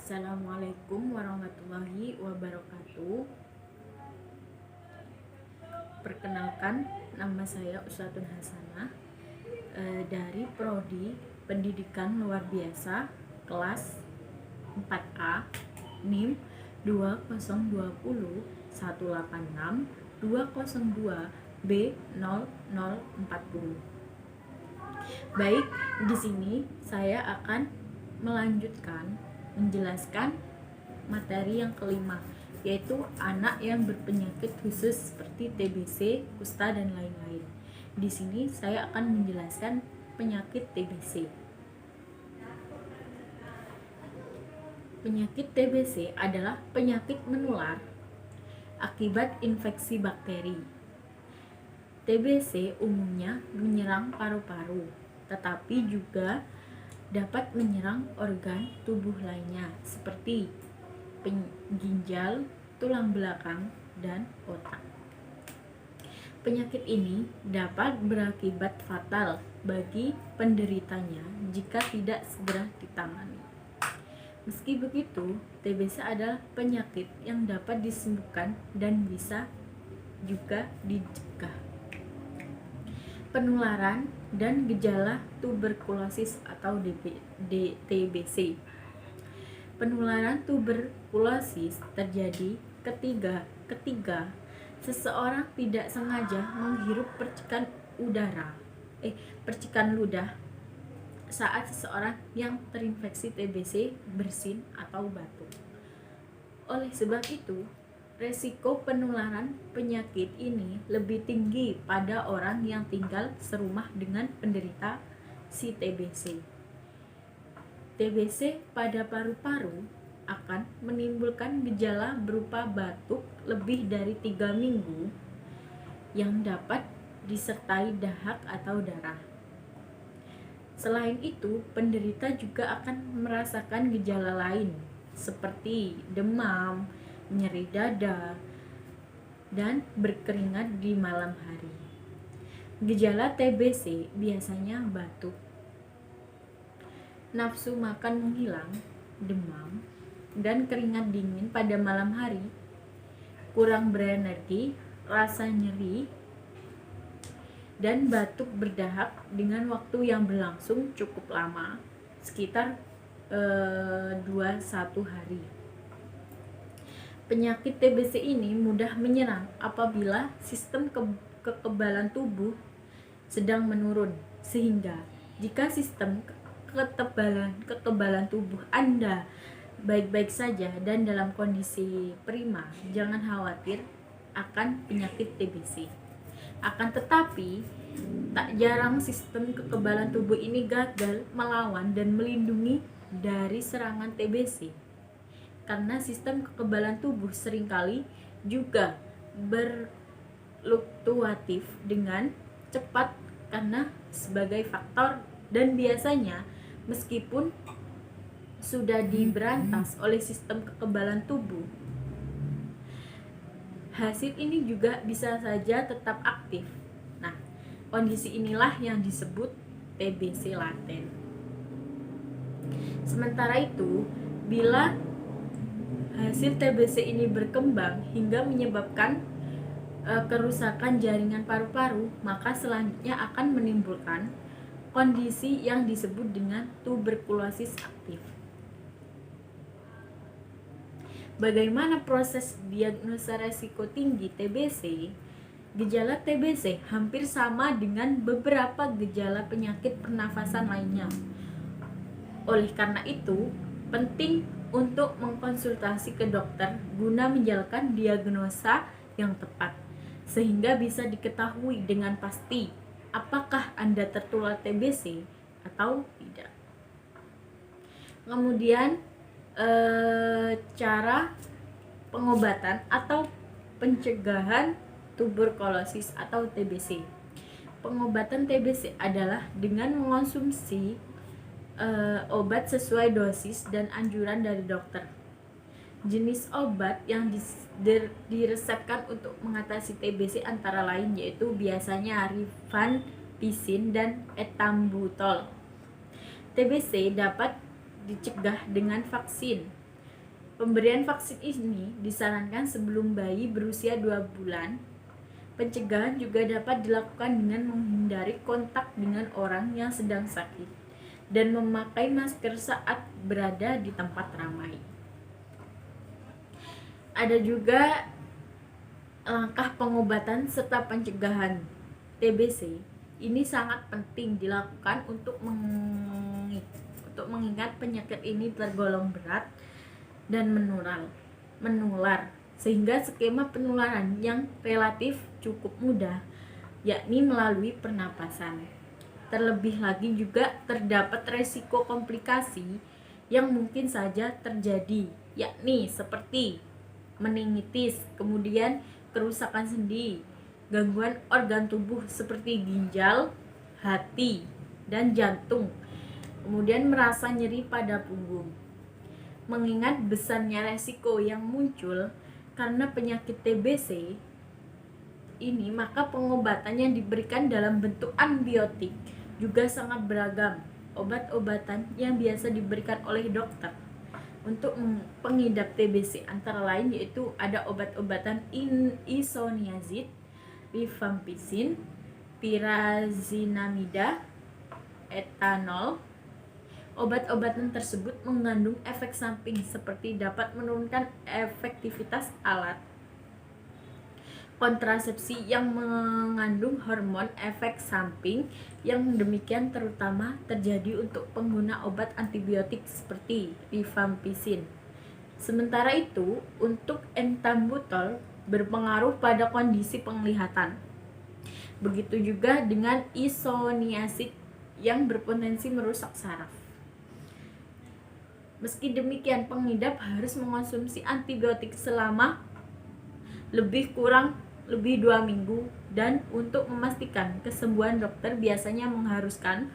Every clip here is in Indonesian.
Assalamualaikum warahmatullahi wabarakatuh. Perkenalkan, nama saya Usatun Hasanah dari Prodi Pendidikan Luar Biasa kelas 4A NIM 2020 186 202 B0040. Baik, di sini saya akan menjelaskan materi yang kelima, yaitu anak yang berpenyakit khusus seperti TBC, kusta, dan lain-lain. Di sini saya akan menjelaskan penyakit TBC. Penyakit TBC adalah penyakit menular akibat infeksi bakteri. TBC umumnya menyerang paru-paru, tetapi juga dapat menyerang organ tubuh lainnya seperti ginjal, tulang belakang, dan otak. Penyakit ini dapat berakibat fatal bagi penderitanya jika tidak segera ditangani. Meski begitu, TBC adalah penyakit yang dapat disembuhkan dan bisa juga dicegah. Penularan dan gejala tuberkulosis atau TBC. Penularan tuberkulosis terjadi ketika seseorang tidak sengaja menghirup percikan ludah saat seseorang yang terinfeksi TBC bersin atau batuk. Oleh sebab itu, resiko penularan penyakit ini lebih tinggi pada orang yang tinggal serumah dengan penderita si TBC. TBC pada paru-paru akan menimbulkan gejala berupa batuk lebih dari 3 minggu yang dapat disertai dahak atau darah. Selain itu, penderita juga akan merasakan gejala lain seperti demam, nyeri dada, dan berkeringat di malam hari. Gejala TBC biasanya batuk, nafsu makan menghilang, demam, dan keringat dingin pada malam hari, kurang berenergi, rasa nyeri, dan batuk berdahak dengan waktu yang berlangsung cukup lama, sekitar 21 hari. Penyakit TBC ini mudah menyerang apabila sistem kekebalan tubuh sedang menurun, sehingga jika sistem kekebalan tubuh Anda baik-baik saja dan dalam kondisi prima, jangan khawatir akan penyakit TBC. Akan tetapi, tak jarang sistem kekebalan tubuh ini gagal melawan dan melindungi dari serangan TBC. Karena sistem kekebalan tubuh seringkali juga berfluktuatif dengan cepat karena sebagai faktor, dan biasanya meskipun sudah diberantas oleh sistem kekebalan tubuh, hasil ini juga bisa saja tetap aktif. Nah, kondisi inilah yang disebut TBC laten. Sementara itu, bila hasil TBC ini berkembang hingga menyebabkan kerusakan jaringan paru-paru, maka selanjutnya akan menimbulkan kondisi yang disebut dengan tuberkulosis aktif. Bagaimana proses diagnosa resiko tinggi TBC? Gejala TBC hampir sama dengan beberapa gejala penyakit pernafasan lainnya. Oleh karena itu, penting untuk mengkonsultasi ke dokter guna menjalankan diagnosa yang tepat, sehingga bisa diketahui dengan pasti apakah Anda tertular TBC atau tidak. Kemudian cara pengobatan atau pencegahan tuberkulosis atau TBC. Pengobatan TBC adalah dengan mengonsumsi obat sesuai dosis dan anjuran dari dokter. Jenis obat yang diresepkan untuk mengatasi TBC antara lain yaitu biasanya rifampicin dan ethambutol. TBC dapat dicegah dengan vaksin Pemberian vaksin ini disarankan sebelum bayi berusia 2 bulan. Pencegahan juga dapat dilakukan dengan menghindari kontak dengan orang yang sedang sakit dan memakai masker saat berada di tempat ramai. Ada juga langkah pengobatan serta pencegahan TBC. Ini sangat penting dilakukan untuk mengingat penyakit ini tergolong berat dan menular sehingga skema penularan yang relatif cukup mudah, yakni melalui pernapasan. Terlebih lagi juga terdapat resiko komplikasi yang mungkin saja terjadi, yakni seperti meningitis, kemudian kerusakan sendi, gangguan organ tubuh seperti ginjal, hati, dan jantung, kemudian merasa nyeri pada punggung. Mengingat besarnya resiko yang muncul karena penyakit TBC ini, maka pengobatan yang diberikan dalam bentuk antibiotik juga sangat beragam. Obat-obatan yang biasa diberikan oleh dokter untuk pengidap TBC antara lain yaitu ada obat-obatan isoniazid, rifampicin, pyrazinamida, etanol. Obat-obatan tersebut mengandung efek samping seperti dapat menurunkan efektivitas alat kontrasepsi yang mengandung hormon efek samping yang demikian terutama terjadi untuk pengguna obat antibiotik seperti rifampicin. Sementara itu, untuk ethambutol berpengaruh pada kondisi penglihatan. Begitu juga dengan isoniazid yang berpotensi merusak saraf. Meski demikian, pengidap harus mengonsumsi antibiotik selama lebih 2 minggu, dan untuk memastikan kesembuhan dokter biasanya mengharuskan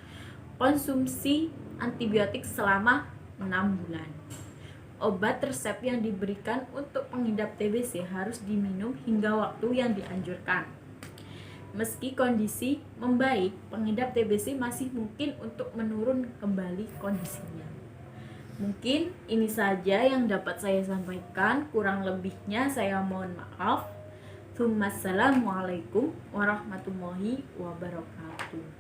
konsumsi antibiotik selama 6 bulan. Obat resep yang diberikan untuk pengidap TBC harus diminum hingga waktu yang dianjurkan. Meski kondisi membaik, pengidap TBC masih mungkin untuk menurun kembali kondisinya. Mungkin ini saja yang dapat saya sampaikan, kurang lebihnya saya mohon maaf. Wassalamualaikum warahmatullahi wabarakatuh.